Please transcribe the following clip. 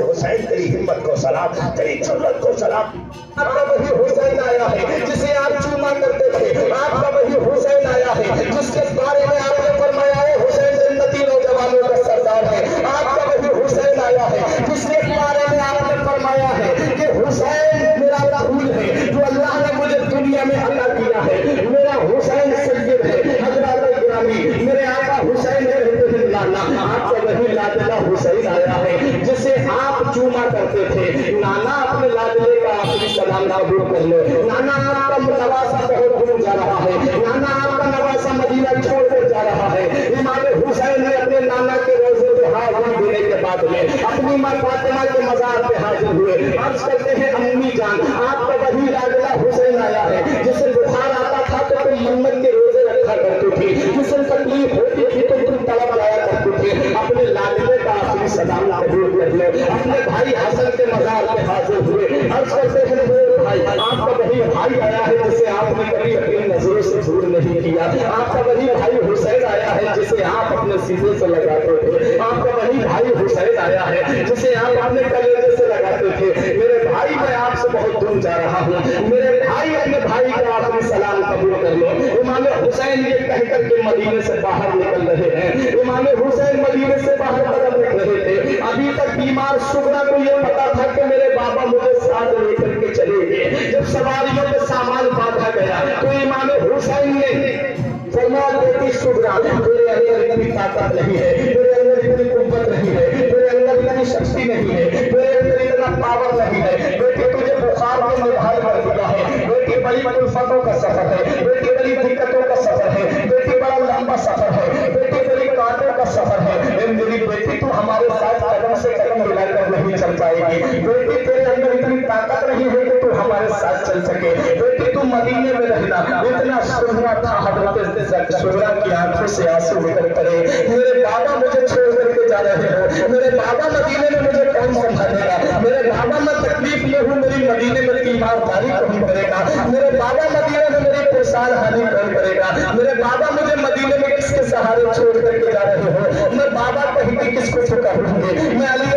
हुसैन तेरी हिम्मत को सलाम, तेरी जुर्रत को सलाम। आपका वही हुसैन आया है जिसे आप चूमा करते थे, आपका वही हुसैन आया है जिसके बारे में आपने फरमाया है हुसैन जन्नती नौजवानों का सरदार है। आपका वही हुसैन आया है जिसके बारे में आपने फरमाया है कि हुसैन मेरा फूल है जो अल्लाह ने मुझे दुनिया में अता किया है। मेरा हुसैन सैयद है, हज़रत गिरामी मेरे आका हुसैन कहते हैं नाना। आपका वही लाडला हुसैन आया है जिसे आप चूमा करते थे। नाना अपने लाडले का आखिरी सलाम कबूल कर लो। नाना आपका नवासा बहुत दूर जा रहा है, नाना आपका नवासा मदीना छोड़कर जा रहा है। इमाम हुसैन ने अपने नाना के रोजे पे हाजिरी देने के बाद में अपनी मां फातिमा के मजार पे हाजिर हुए। अर्ज करते हैं अम्मी जान आपका वही लाडला हुसैन आया है जिसे बुखार आता था तो तुम मन्नत के रोजे रखा करती थी, जिसे तकलीफ होती थी तो तुम तलब लाया करती थी। अपने लाडले का आखिरी सलाम कबूल कर लो। अपने भाई हसन के मजार पे हाजिर हुए। अर्ज करते हैं मेरे भाई आपका वही भाई आया है जिसे आपने कभी अपनी नजरों से दूर नहीं किया। आपका वही भाई हुसैन आया है जिसे आप अपने सीने से लगाते थे। आपका वही भाई हुसैन आया है जिसे आप अपने कलेजे से लगाते थे। मेरे भाई मैं आपसे बहुत दूर जा रहा हूँ, मेरे भाई अपने भाई का आखिरी सलाम कबूल कर लो। इमाम हुसैन ये कहकर के मदीने से बाहर निकल रहे हैं। इमाम हुसैन मदीने से बाहर कदम रख रहे थे। अभी तक बीमार सुगरा को ये पता था कि मेरे बाबा मुझे साथ लेकर के चले गए। जब सवारियों में सामान बांधा गया तो इमाम हुसैन ने फरमाया बेटी सुगरा मेरे अंदर इतनी ताकत नहीं है, मेरे अंदर इतनी कुव्वत नहीं है, मेरे अंदर इतनी शक्ति नहीं है, मेरे अंदर इतना पावर नहीं है। बेटी तुझे बुखार में निभाई कर दिया है। बेटी बड़ी उल्फतों का सफर है, बेटी बड़ी दिक्कतों का सफर है, बेटी बड़ा लंबा सफर है, बेटी बड़ी कांटों का सफर है। मेरी बेटी तू हमारे साथ कदम से कदम मिलाकर नहीं चल पाएगी। बेटी तेरे अंदर इतनी ताकत नहीं है कि तू हमारे साथ चल सके। बेटी तू मदीने में रहना। इतना सुनना था हजरत सुगरा की आंखों से आंसू निकल पड़े। मेरे बाबा मुझे छोड़ करके जा रहे हो, मेरे बाबा मदीने में मुझे कौन संभालेगा। मेरे बाबा मैं तकलीफ में हूँ, मेरी मदीने में तीमारदारी कौन करेगा। मेरे बाबा मदीने में मेरी परेशान हानि कौन करेगा। मेरे बाबा मुझे मदीने में किसके सहारे छोड़ करके जा रहे हो। मैं बाबा कहीं किसको पुकारूंगी। मैं अली